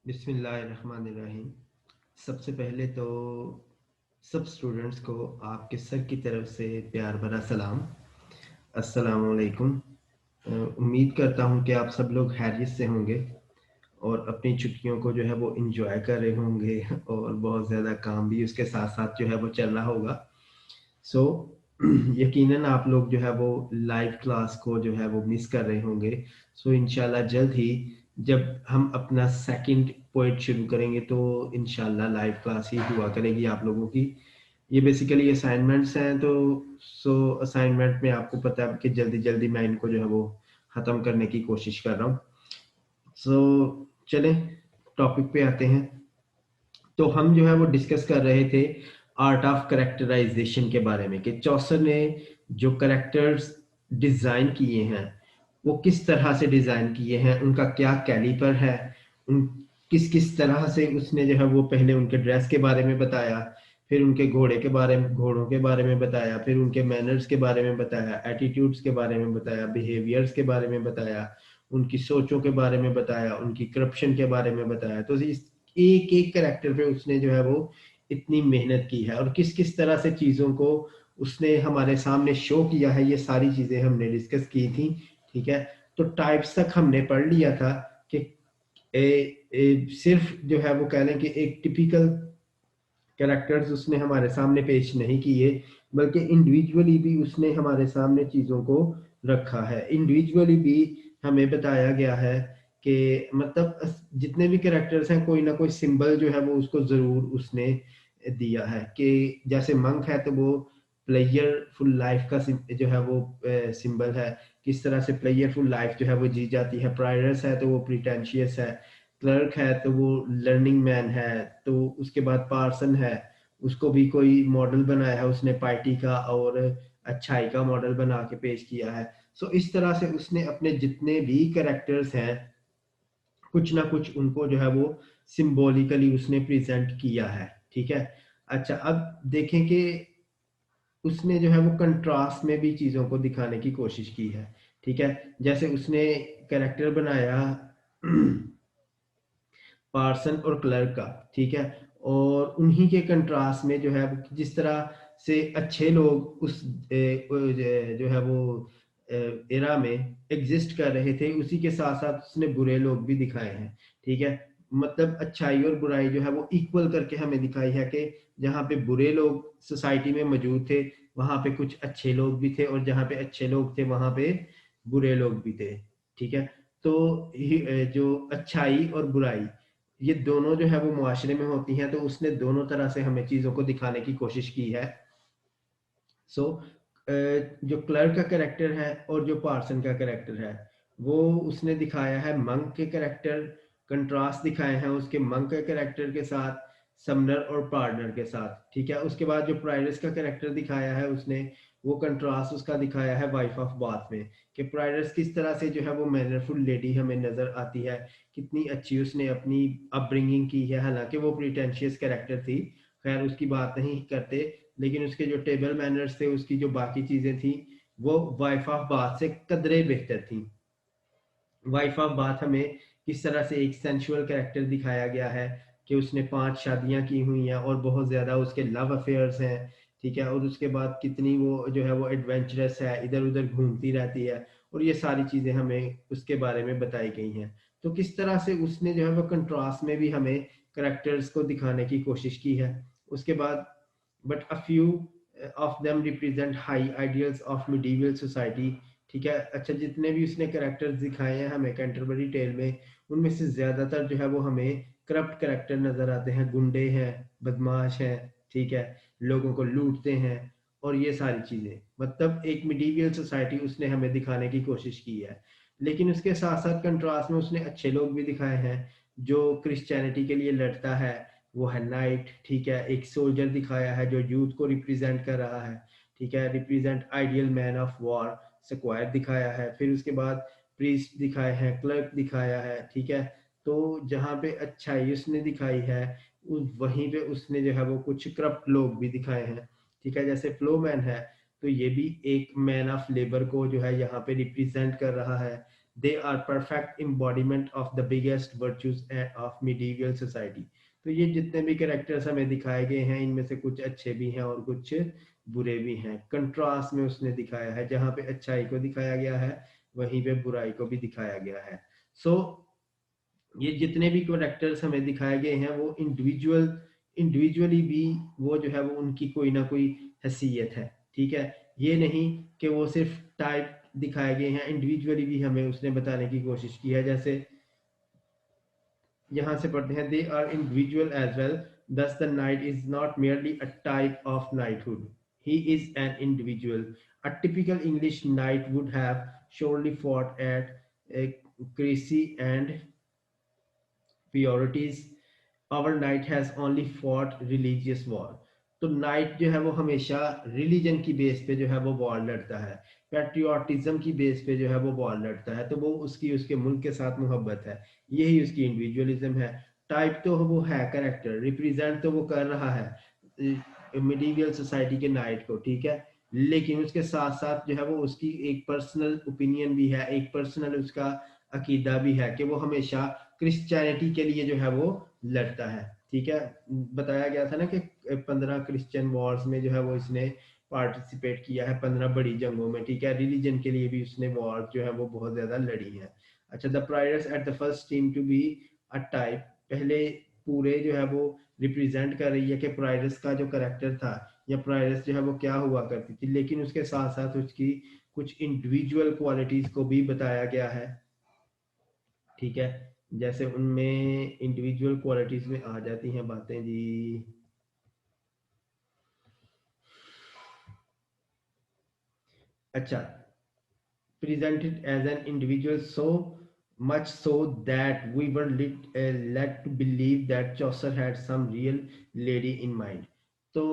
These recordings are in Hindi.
बिस्मिल्लाहिर्रहमानिर्रहीम। सबसे पहले तो सब स्टूडेंट्स को आपके सर की तरफ से प्यार भरा सलाम, अस्सलाम वालेकुम। उम्मीद करता हूँ कि आप सब लोग खैरियत से होंगे और अपनी छुट्टियों को जो है वो एंजॉय कर रहे होंगे और बहुत ज़्यादा काम भी उसके साथ साथ जो है वो चल रहा होगा। सो यकीनन आप लोग जो है वो लाइव क्लास को जो है वो मिस कर रहे होंगे। सो इंशाल्लाह जल्द ही जब हम अपना सेकंड पॉइंट शुरू करेंगे तो इंशाल्लाह लाइव क्लास ही हुआ करेगी आप लोगों की। ये बेसिकली असाइनमेंट्स हैं, तो असाइनमेंट में आपको पता है कि जल्दी जल्दी मैं इनको जो है वो ख़त्म करने की कोशिश कर रहा हूँ। चलें टॉपिक पे आते हैं। तो हम जो है वो डिस्कस कर रहे थे आर्ट ऑफ करेक्टराइजेशन के बारे में कि चौसर ने जो करेक्टर्स डिज़ाइन किए हैं वो किस तरह से डिज़ाइन किए हैं, उनका क्या कैलिपर है, उन किस किस तरह से उसने जो है वो पहले उनके ड्रेस के बारे में बताया, फिर उनके घोड़ों के बारे में बताया, फिर उनके मैनर्स के बारे में बताया, एटीट्यूड्स के बारे में बताया, बिहेवियर्स के बारे में बताया, उनकी सोचों के बारे में बताया, उनकी करप्शन के बारे में बताया। तो इस एक एक करेक्टर पे उसने जो है वो इतनी मेहनत की है और किस किस तरह से चीज़ों को उसने हमारे सामने शो किया है, ये सारी चीज़ें हमने डिस्कस की थी। ठीक है, तो टाइप्स तक हमने पढ़ लिया था कि सिर्फ जो है वो कह लें कि एक टिपिकल कैरेक्टर्स उसने हमारे सामने पेश नहीं किए, बल्कि इंडिविजुअली भी उसने हमारे सामने चीज़ों को रखा है। इंडिविजुअली भी हमें बताया गया है कि मतलब जितने भी कैरेक्टर्स हैं कोई ना कोई सिंबल जो है वो उसको ज़रूर उसने दिया है कि जैसे मंक है तो वो प्लेयरफुल लाइफ का जो है वो सिंबल है, किस तरह से प्लेयरफुल लाइफ जो है वो जी जाती है। प्रायरस है तो वो प्रिटेंशियस है, क्लर्क है तो वो लर्निंग मैन है, तो उसके बाद पार्सन है, उसको भी कोई मॉडल बनाया है उसने पार्टी का और अच्छाई का मॉडल बना के पेश किया है। सो इस तरह से उसने अपने जितने भी कैरेक्टर्स हैं कुछ ना कुछ उनको जो है वो सिंबॉलिकली उसने प्रेजेंट किया है। ठीक है, अच्छा अब देखें कि उसने जो है वो कंट्रास्ट में भी चीज़ों को दिखाने की कोशिश की है। ठीक है, जैसे उसने कैरेक्टर बनाया पार्सन और क्लर्क का। ठीक है, और उन्हीं के कंट्रास्ट में जो है जिस तरह से अच्छे लोग उस जो है वो एरा में एग्जिस्ट कर रहे थे, उसी के साथ साथ उसने बुरे लोग भी दिखाए हैं। ठीक है, मतलब अच्छाई और बुराई जो है वो इक्वल करके हमें दिखाई है कि जहाँ पे बुरे लोग सोसाइटी में मौजूद थे वहां पे कुछ अच्छे लोग भी थे, और जहाँ पे अच्छे लोग थे वहां पे बुरे लोग भी थे। ठीक है, तो जो अच्छाई और बुराई ये दोनों जो है वो मुआशरे में होती हैं, तो उसने दोनों तरह से हमें चीज़ों को दिखाने की कोशिश की है। सो जो क्लर्क का कैरेक्टर है और जो पार्सन का कैरेक्टर है वो उसने दिखाया है मंक के कैरेक्टर, कंट्रास्ट दिखाए हैं उसके मंक के कैरेक्टर के साथ, समनर और पार्टनर के साथ। ठीक है, उसके बाद जो प्राइडस का कैरेक्टर दिखाया है उसने वो कंट्रास्ट उसका दिखाया है वाइफ ऑफ बाथ में, कि प्राइडस किस तरह से जो है वो मैनरफुल लेडी हमें नजर आती है, कितनी अच्छी उसने अपनी अपब्रिंगिंग की है। हालांकि वो प्रिटेंशियस कैरेक्टर थी, खैर उसकी बात नहीं करते, लेकिन उसके जो टेबल मैनर्स थे, उसकी जो बाकी चीजें थी वो वाइफ ऑफ बाथ से कदरे बेहतर थी। वाइफ ऑफ बाथ हमें किस तरह से एक सेंसुअल कैरेक्टर दिखाया गया है कि उसने 5 शादियां की हुई हैं और बहुत ज्यादा उसके लव अफेयर्स हैं। ठीक है, और उसके बाद कितनी वो जो है वो एडवेंचरस है, इधर उधर घूमती रहती है, और ये सारी चीजें हमें उसके बारे में बताई गई हैं। तो किस तरह से उसने जो है वो कंट्रास्ट में भी हमें करेक्टर्स को दिखाने की कोशिश की है। उसके बाद but a few of them represent high ideals of medieval society। ठीक है, अच्छा जितने भी उसने कैरेक्टर्स दिखाए हैं हमें कैंटरबरी टेल में, उनमें से ज्यादातर जो है वो हमें करप्ट कैरेक्टर नजर आते हैं, गुंडे हैं, बदमाश हैं। ठीक है, लोगों को लूटते हैं और ये सारी चीजें, मतलब एक मिडीवियल सोसाइटी उसने हमें दिखाने की कोशिश की है। लेकिन उसके साथ साथ कंट्रास्ट में उसने अच्छे लोग भी दिखाए हैं, जो क्रिश्चियनिटी के लिए लड़ता है वो है नाइट। ठीक है, एक सोल्जर दिखाया है जो यूथ को रिप्रेजेंट कर रहा है। ठीक है, represent ideal man of war, square दिखाया है। फिर उसके बाद प्रीस्ट दिखाए हैं, क्लर्क दिखाया है। ठीक है, तो जहाँ पे अच्छाई उसने दिखाई है वहीं पे उसने जो है वो कुछ करप्ट लोग भी दिखाए हैं। ठीक है, जैसे फ्लोमैन है तो ये भी एक मैन ऑफ लेबर को जो है यहाँ पे रिप्रेजेंट कर रहा है। They are perfect embodiment of the biggest virtues of medieval society. तो ये जितने भी कैरेक्टर्स हमें दिखाए गए हैं इनमें से कुछ अच्छे भी हैं और कुछ बुरे भी हैं। कंट्रास्ट में उसने दिखाया है, जहाँ पे अच्छाई को दिखाया गया है वहीं पे बुराई को भी दिखाया गया है। सो ये जितने भी कैरेक्टर्स हमें दिखाए गए हैं वो इंडिविजुअली भी वो जो है वो उनकी कोई ना कोई हैसियत है, ठीक है। ये नहीं कि वो सिर्फ टाइप दिखाए गए हैं, इंडिविजुअली भी हमें उसने बताने की कोशिश की है। जैसे यहाँ से पढ़ते हैं, they are individual as well, thus the knight is not merely a type of knighthood, he is an individual. A typical English knight would have surely fought at Crecy and priorities, our knight has only fought religious war। तो नाइट जो है वो हमेशा रिलीजन की बेस पे जो है वो वॉर लड़ता है, पैट्रियोटिज्म की बेस पे जो है वो वॉर लड़ता है। तो वो उसकी उसके मुल्क के साथ मोहब्बत है, यही उसकी इंडिविजुअलिज्म है। टाइप तो वो है कैरेक्टर, रिप्रेजेंट तो वो कर रहा है मिडीवियल सोसाइटी के नाइट को, ठीक है। लेकिन उसके साथ साथ जो है वो उसकी एक पर्सनल ओपिनियन भी है, एक पर्सनल उसका अकीदा भी है कि वो हमेशा क्रिश्चियनिटी के लिए जो है वो लड़ता है, ठीक है। बताया गया था ना कि 15 क्रिश्चियन वॉर्स में जो है वो इसने पार्टिसिपेट किया है, 15 बड़ी जंगों में, ठीक है। रिलीजन के लिए भी उसने वॉर जो है वो बहुत ज्यादा लड़ी है। अच्छा, the prioress at the first team to be a type, पहले पूरे जो है वो रिप्रेजेंट कर रही है कि प्रायर्स का जो करेक्टर था या प्रायर्स जो है वो क्या हुआ करती थी, लेकिन उसके साथ साथ उसकी कुछ इंडिविजुअल क्वालिटीज को भी बताया गया है, ठीक है। जैसे उनमें इंडिविजुअल क्वालिटीज में आ जाती हैं बातें जी। अच्छा, presented as an individual so much so that we were led to believe that Chaucer had some real lady in mind। तो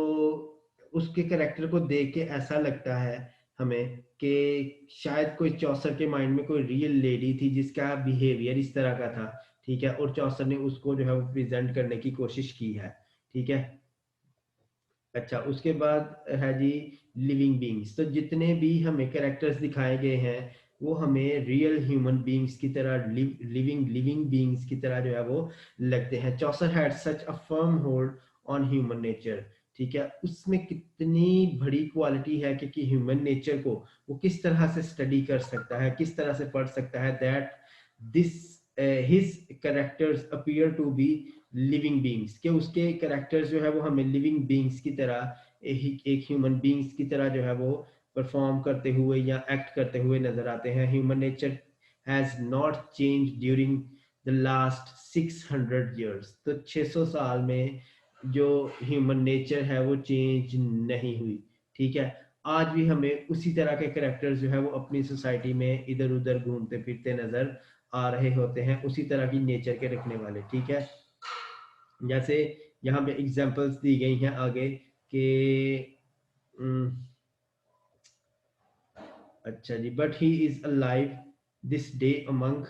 उसके करेक्टर को देख के ऐसा लगता है हमें कि शायद कोई चौसर के माइंड में कोई रियल लेडी थी जिसका बिहेवियर इस तरह का था, ठीक है। और चौसर ने उसको जो है वो प्रेजेंट करने की कोशिश की है, ठीक है। अच्छा, उसके बाद है जी लिविंग बींग्स। तो जितने भी हमें कैरेक्टर्स दिखाए गए हैं वो हमें रियल ह्यूमन बींग्स की तरह, लिविंग बींग्स की तरह जो है वो लगते हैं। Chaucer had such a firm hold on human nature, ठीक है। उसमें कितनी बड़ी क्वालिटी है कि ह्यूमन नेचर को वो किस तरह से स्टडी कर सकता है, किस तरह से पढ़ सकता है, that this his characters appear to be living beings, के उसके कैरेक्टर्स जो है वो हमें लिविंग बींग्स की तरह, एक ह्यूमन बींग्स की तरह जो है वो परफॉर्म करते हुए या एक्ट करते हुए नजर आते हैं। Human nature has not change during the last 600 years. तो 600 साल में जो ह्यूमन नेचर है वो चेंज नहीं हुई, ठीक है। आज भी हमें उसी तरह के कैरेक्टर्स जो है वो अपनी सोसाइटी में इधर उधर घूमते फिरते नजर आ रहे होते हैं, उसी तरह की नेचर के रखने वाले, ठीक है। जैसे यहाँ पे एग्जांपल्स दी गई हैं आगे कि अच्छा जी, but he is alive this day among,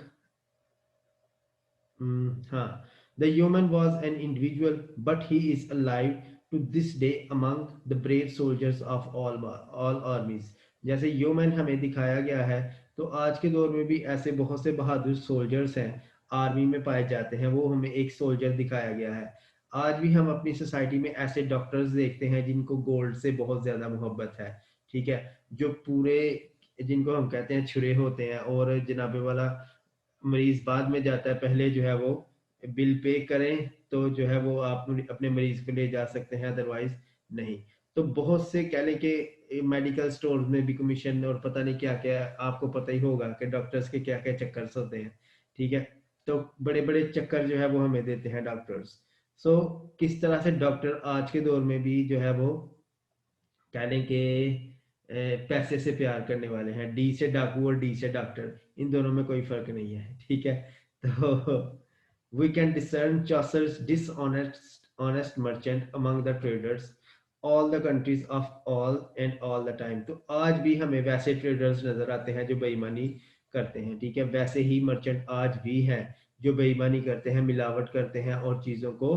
हाँ, the human was an individual but he is alive to this day among the brave soldiers of all armies. जैसे ह्यूमन हमें दिखाया गया है तो आज के दौर में भी ऐसे बहुत से बहादुर सोल्जर्स हैं आर्मी में पाए जाते हैं, वो हमें एक सोल्जर दिखाया गया है। आज भी हम अपनी सोसाइटी में ऐसे डॉक्टर्स देखते हैं जिनको गोल्ड से बहुत ज्यादा मोहब्बत है, ठीक है। जो पूरे, जिनको हम कहते हैं छुरे होते हैं, और जनाबे वाला मरीज बाद में जाता है, पहले जो है वो बिल पे करें तो जो है वो आप अपने मरीज को ले जा सकते हैं, अदरवाइज नहीं। तो बहुत से कह लें कि मेडिकल स्टोर में भी कमीशन और पता नहीं क्या क्या, आपको पता ही होगा कि डॉक्टर्स के क्या क्या चक्कर होते हैं, ठीक है। तो बड़े बड़े चक्कर जो है वो हमें देते हैं डॉक्टर्स। सो किस तरह से डॉक्टर आज के दौर में भी जो है वो कह लें कि पैसे से प्यार करने वाले हैं। डी से डाकू और डी से डॉक्टर, इन दोनों में कोई फर्क नहीं है, ठीक है। तो we can discern Chaucer's dishonest honest merchant among the traders all the countries of all and all the time. तो आज भी हमें वैसे ट्रेडर्स नजर आते हैं जो बेईमानी करते हैं, ठीक है। वैसे ही मर्चेंट आज भी हैं जो बेईमानी करते हैं, मिलावट करते हैं और चीजों को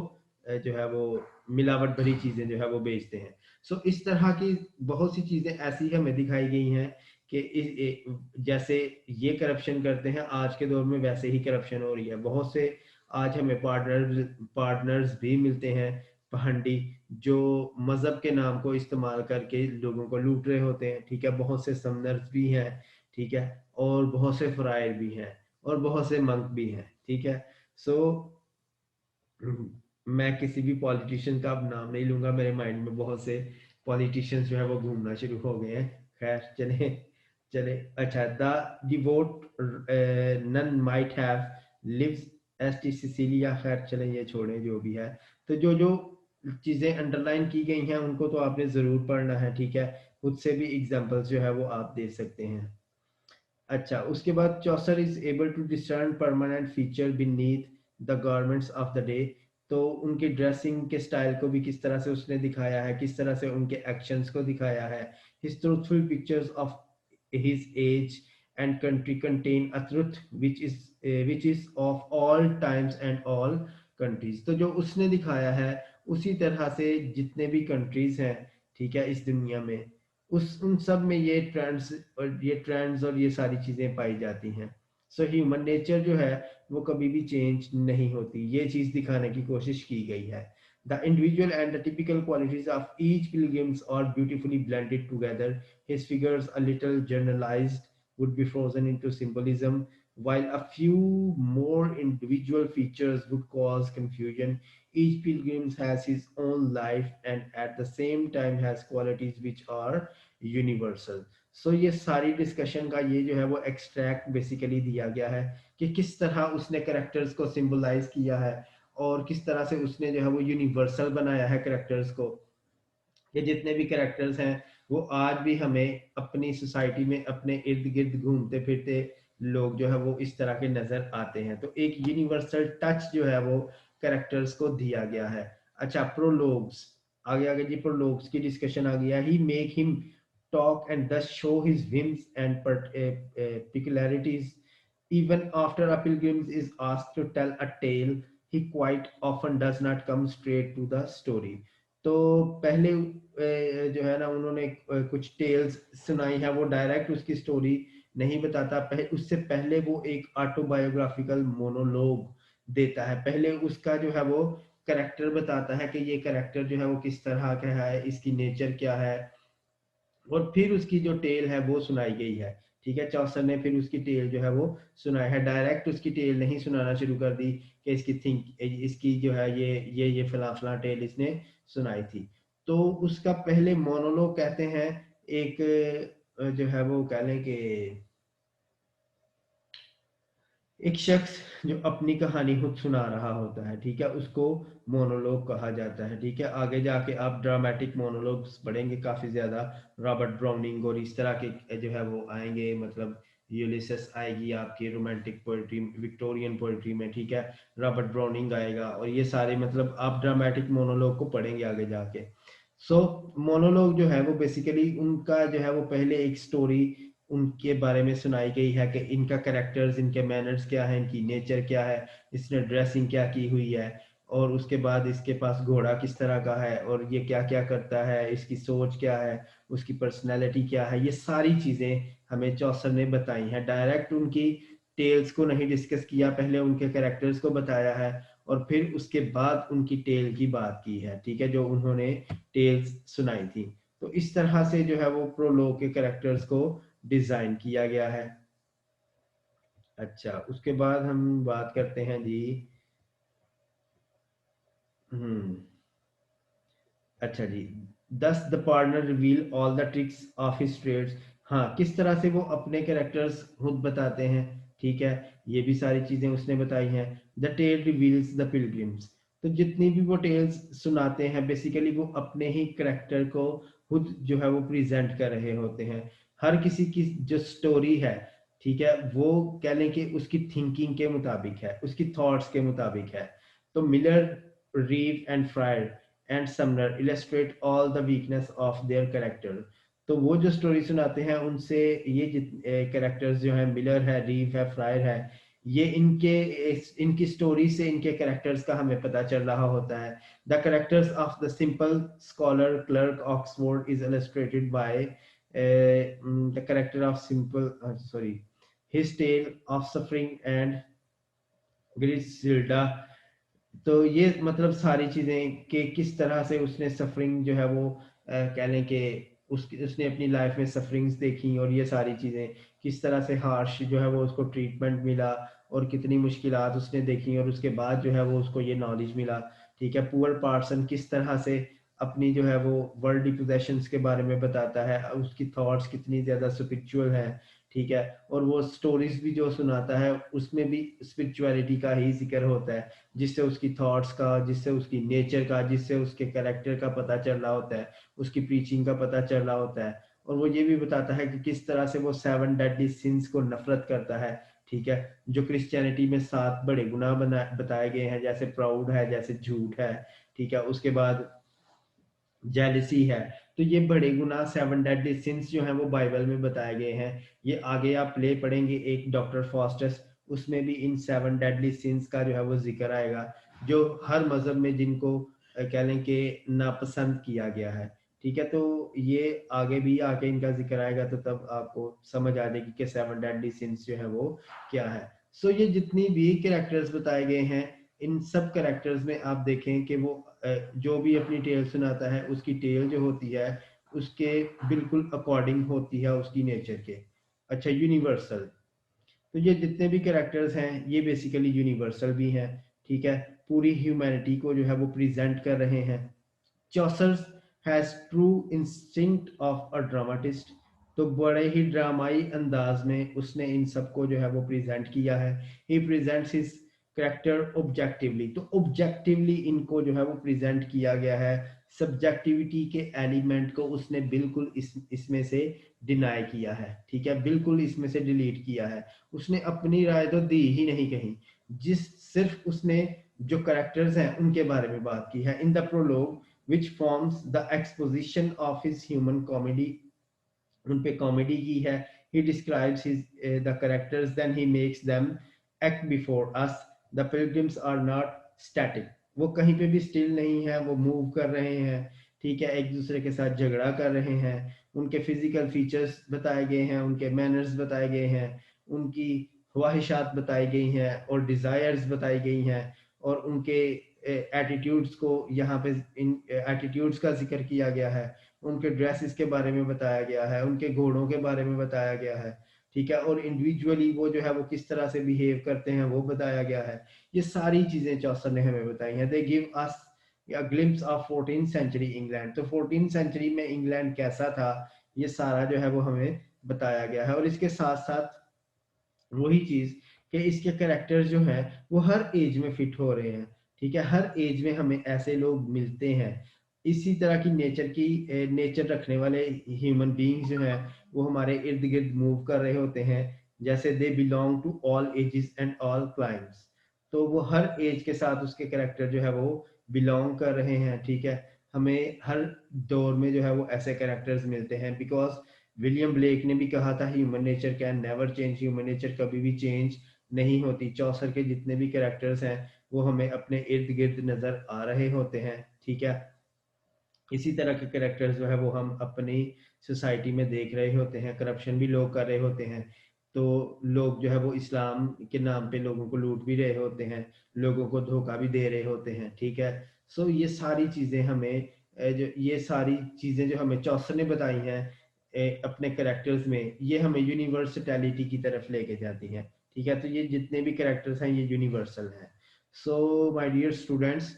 जो है वो मिलावट भरी चीजें जो है वो बेचते हैं। सो इस तरह की बहुत सी चीजें ऐसी हमें दिखाई गई हैं कि जैसे ये करप्शन करते हैं आज के दौर में, वैसे ही करप्शन हो रही है। बहुत से आज हमें पार्टनर्स भी मिलते हैं पहाड़ी, जो मजहब के नाम को इस्तेमाल करके लोगों को लूट रहे होते हैं, ठीक है। बहुत से समनर्स भी हैं, ठीक है, और बहुत से फ्रायर भी हैं, और बहुत से मंक भी हैं, ठीक है। सो मैं किसी भी पॉलिटिशियन का अब नाम नहीं लूंगा, मेरे माइंड में बहुत से पॉलिटिशियंस जो है वो घूमना शुरू हो गए हैं। खैर चले चले। अच्छा, the devout nun might have lives S T Sicilia. खैर चले, ये छोड़ें जो भी है। तो जो जो चीजें अंडरलाइन की गई हैं उनको तो आपने जरूर पढ़ना है, ठीक है। खुद से भी एग्जांपल्स जो है वो आप दे सकते हैं। अच्छा, उसके बाद Chaucer is able to discern permanent feature beneath the garments of the day. तो उनके ड्रेसिंग के स्टाइल को भी किस तरह से उसने दिखाया है, किस तरह से उनके एक्शंस को दिखाया है। His truthful pictures of his age and country contain a truth which is of all times and all countries. तो जो उसने दिखाया है उसी तरह से जितने भी कंट्रीज हैं, ठीक है, इस दुनिया में, उस उन सब में ये ट्रेंड्स और ये सारी चीजें पाई जाती हैं। सो ह्यूमन नेचर जो है वो कभी भी चेंज नहीं होती, ये चीज दिखाने की कोशिश की गई है। The individual and the typical qualities of each pilgrims are beautifully blended together. His figures, a little generalized, would be frozen into symbolism, while a few more individual features would cause confusion. Each pilgrim has his own life and at the same time has qualities which are universal. So ये सारी डिस्कशन का ये जो है वो एक्सट्रैक्ट बेसिकली दिया गया है कि किस तरह उसने करेक्टर्स को सिंबलाइज किया है, और किस तरह से उसने जो है वो यूनिवर्सल बनाया है करेक्टर्स को। ये जितने भी करेक्टर्स हैं वो आज भी हमें अपनी सोसाइटी में अपने इर्द गिर्द घूमते फिरते लोग जो है वो इस तरह के नजर आते हैं। तो एक यूनिवर्सल टच जो है वो करेक्टर्स को दिया गया है। अच्छा, प्रोलोग्स, आगे आगे जी प्रोलोग्स की डिस्कशन आ गया। He make him talk and thus show his whims and peculiarities. Even after a pilgrim is asked to tell a tale, he quite often does not come straight to the story. तो पहले जो है ना उन्होंने कुछ टेल्स सुनाई है, वो डायरेक्ट उसकी स्टोरी नहीं बताता। उससे पहले वो एक ऑटोबायोग्राफिकल मोनोलॉग देता है। पहले उसका जो है वो करेक्टर बताता है कि ये करेक्टर जो है वो किस तरह का है, इसकी नेचर क्या है, और फिर उसकी जो टेल है वो सुनाई गई है, ठीक है। चौसर ने फिर उसकी टेल जो है वो सुनाई है, डायरेक्ट उसकी टेल नहीं सुनाना शुरू कर दी कि इसकी जो है ये फला फला टेल इसने सुनाई थी। तो उसका पहले मोनोलॉग कहते हैं, एक जो है वो कह लें कि एक शख्स जो अपनी कहानी खुद सुना रहा होता है, ठीक है, उसको मोनोलॉग कहा जाता है, ठीक है। आगे जाके आप ड्रामेटिक मोनोलॉग्स पढ़ेंगे काफी ज्यादा, रॉबर्ट ब्राउनिंग और इस तरह के जो है वो आएंगे, मतलब यूलिसेस आएगी आपकी रोमांटिक पोएट्री, विक्टोरियन पोएट्री में, ठीक है। रॉबर्ट ब्राउनिंग आएगा, और ये सारे मतलब आप ड्रामेटिक मोनोलॉग को पढ़ेंगे आगे जाके। सो मोनोलॉग जो है वो बेसिकली उनका जो है वो पहले एक स्टोरी उनके बारे में सुनाई गई है कि इनका कैरेक्टर्स, इनके मैनर्स क्या है, इनकी नेचर क्या है, इसने ड्रेसिंग क्या की हुई है, और उसके बाद इसके पास घोड़ा किस तरह का है, और ये क्या क्या करता है, इसकी सोच क्या है, उसकी पर्सनैलिटी क्या है। ये सारी चीजें हमें चौसर ने बताई हैं। डायरेक्ट उनकी टेल्स को नहीं डिस्कस किया, पहले उनके कैरेक्टर्स को बताया है, और फिर उसके बाद उनकी टेल की बात की है, ठीक है, जो उन्होंने टेल्स सुनाई थी। तो इस तरह से जो है वो प्रोलॉग के कैरेक्टर्स को डिजाइन किया गया है। अच्छा, उसके बाद हम बात करते हैं जी। हम्म अच्छा जी, thus the partner reveal all the tricks of his trades. हाँ, किस तरह से वो अपने कैरेक्टर्स खुद बताते हैं, ठीक है, ये भी सारी चीजें उसने बताई हैं। The tale reveals the pilgrims. तो जितनी भी वो टेल्स सुनाते हैं बेसिकली वो अपने ही कैरेक्टर को खुद जो है वो प्रेजेंट कर रहे होते हैं। हर किसी की जो स्टोरी है, ठीक है, वो कह लें कि उसकी थिंकिंग के मुताबिक है, उसकी थॉट्स के मुताबिक है। तो Miller, रीव and fryer and Sumner illustrate all the weakness of their character। तो वो जो स्टोरी सुनाते हैं उनसे ये कैरेक्टर्स जो है, मिलर है, रीव है, फ्रायर है, ये इनकी स्टोरी से इनके कैरेक्टर्स का हमें पता चल रहा होता है। The characters of the simple scholar clerk Oxford is illustrated by the character of simple sorry his tale of suffering and Griselda. तो ये मतलब सारी चीजें कि किस तरह से उसने सफरिंग जो है वो कह लें कि उसने अपनी लाइफ में सफरिंग्स देखी, और ये सारी चीजें किस तरह से हार्श जो है वो उसको ट्रीटमेंट मिला, और कितनी मुश्किलात उसने देखी, और उसके बाद जो है वो उसको ये नॉलेज मिला। ठीक है, पुअर पार्सन किस तरह से अपनी जो है वो वर्ल्डली पोजेशंस के बारे में बताता है, उसकी थॉट्स कितनी ज्यादा स्पिरिचुअल है। ठीक है, और वो स्टोरीज भी जो सुनाता है उसमें भी स्पिरिचुअलिटी का ही जिक्र होता है, जिससे उसकी थॉट्स का, जिससे उसकी नेचर का, जिससे उसके कैरेक्टर का पता चल रहा होता है, उसकी प्रीचिंग का पता चल रहा होता है। और वो ये भी बताता है कि किस तरह से वो 7 डेडली सिंस को नफरत करता है। ठीक है, जो क्रिश्चियनिटी में 7 बड़े गुनाह बताए गए हैं, जैसे प्राउड है, जैसे झूठ है। ठीक है, उसके बाद जेलिसी है। तो ये बड़े गुनाह 7 डेडली सिंस जो हैं वो बाइबल में बताए गए हैं। ये आगे आप ले पढ़ेंगे एक डॉक्टर फॉस्टस, उसमें भी इन 7 डेडली सिंस का जो है वो जिक्र आएगा, जो हर मजहब में जिनको कह लें कि नापसंद किया गया है। ठीक है, तो ये आगे भी आके इनका जिक्र आएगा, तो तब आपको समझ आ जाएगी कि 7 डेडली सिंस जो है वो क्या है। सो ये जितनी भी कैरेक्टर्स बताए गए हैं, इन सब कैरेक्टर्स में आप देखें कि वो जो भी अपनी टेल सुनाता है, उसकी टेल जो होती है उसके बिल्कुल अकॉर्डिंग होती है उसकी नेचर के। अच्छा, यूनिवर्सल। तो ये जितने भी कैरेक्टर्स हैं ये बेसिकली यूनिवर्सल भी हैं। ठीक है, पूरी ह्यूमैनिटी को जो है वो प्रेजेंट कर रहे हैं। Chaucer has true instinct of a dramatist. तो बड़े ही ड्रामाई अंदाज में उसने इन सबको जो है वो प्रेजेंट किया है। He presents his character objectively. तो ऑब्जेक्टिवली इनको जो है वो प्रेजेंट किया गया है। सब्जेक्टिविटी के एलिमेंट को उसने बिल्कुल इसमें से डिनाई किया है। ठीक है, बिल्कुल इसमें से डिलीट किया है। उसने अपनी राय तो दी ही नहीं कहीं, जिस सिर्फ उसने जो करेक्टर्स हैं उनके बारे में बात की है। In the prologue which forms the exposition of his human comedy, उन पे कॉमेडी की है। he describes his the characters, then he makes them act before us. The pilgrims are not static, वो कहीं पे भी स्टिल नहीं है, वो मूव कर रहे हैं। ठीक है, एक दूसरे के साथ झगड़ा कर रहे हैं। उनके फिजिकल फीचर्स बताए गए हैं, उनके मैनर्स बताए गए हैं, उनकी ख्वाहिशात बताई गई हैं, और डिजायर्स बताई गई हैं, और उनके एटीट्यूड्स को यहाँ पे इन एटीट्यूड्स का जिक्र किया गया है। उनके ड्रेसेस के बारे में बताया गया है, उनके घोड़ों के बारे में बताया गया है। ठीक है, और इंडिविजुअली वो जो है वो किस तरह से बिहेव करते हैं वो बताया गया है। ये सारी चीजें चौसर ने हमें बताई हैं। They give us a glimpse of 14th century England. तो 14th सेंचुरी में इंग्लैंड कैसा था, ये सारा जो है वो हमें बताया गया है। और इसके साथ साथ वही चीज कि इसके कैरेक्टर्स जो हैं वो हर एज में फिट हो रहे हैं। ठीक है, हर एज में हमें ऐसे लोग मिलते हैं, इसी तरह की नेचर रखने वाले ह्यूमन बीइंग्स जो हैं वो हमारे इर्द गिर्द मूव कर रहे होते हैं। जैसे they belong to all ages and all climes. तो वो हर एज के साथ उसके कैरेक्टर जो है वो बिलोंग कर रहे हैं। ठीक है, हमें हर दौर में जो है वो ऐसे कैरेक्टर्स मिलते हैं, बिकॉज विलियम ब्लेक ने भी कहा था human nature can never change. Human nature कभी भी चेंज नहीं होती। चौसर के जितने भी कैरेक्टर्स हैं वो हमें अपने इर्द गिर्द नजर आ रहे होते हैं। ठीक है, इसी तरह के कैरेक्टर्स जो है वो हम अपनी सोसाइटी में देख रहे होते हैं। करप्शन भी लोग कर रहे होते हैं, तो लोग जो है वो इस्लाम के नाम पे लोगों को लूट भी रहे होते हैं, लोगों को धोखा भी दे रहे होते हैं। ठीक है, सो ये सारी चीजें हमें जो ये सारी चीजें जो हमें चौसर ने बताई हैं अपने कैरेक्टर्स में, ये हमें यूनिवर्सलिटी की तरफ लेके जाती हैं। ठीक है, तो ये जितने भी कैरेक्टर्स हैं ये यूनिवर्सल हैं। सो माय डियर स्टूडेंट्स,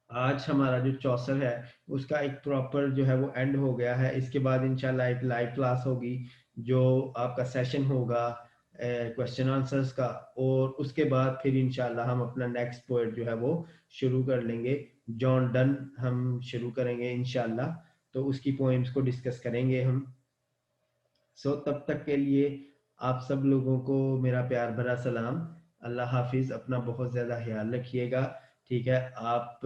आज हमारा जो चौसर है उसका एक प्रॉपर जो है वो एंड हो गया है। इसके बाद इंशाल्लाह एक लाइव क्लास होगी, जो आपका सेशन होगा क्वेश्चन आंसर्स का, और उसके बाद फिर इंशाल्लाह हम अपना नेक्स्ट पोएट जो है वो शुरू कर लेंगे। जॉन डन हम शुरू करेंगे इंशाल्लाह, तो उसकी पोएम्स को डिस्कस करेंगे हम। सो तब तक के लिए आप सब लोगों को मेरा प्यार भरा सलाम। अल्लाह हाफिज, अपना बहुत ज़्यादा ख्याल रखिएगा। ठीक है, आप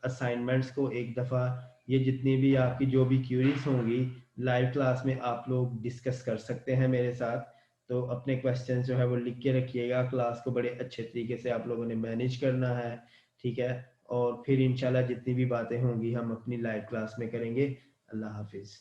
असाइनमेंट्स को एक दफ़ा, ये जितनी भी आपकी जो भी क्यूरीज होंगी लाइव क्लास में आप लोग डिस्कस कर सकते हैं मेरे साथ। तो अपने क्वेश्चंस जो है वो लिख के रखिएगा। क्लास को बड़े अच्छे तरीके से आप लोगों ने मैनेज करना है। ठीक है, और फिर इंशाल्लाह जितनी भी बातें होंगी हम अपनी लाइव क्लास में करेंगे। अल्लाह हाफिज़।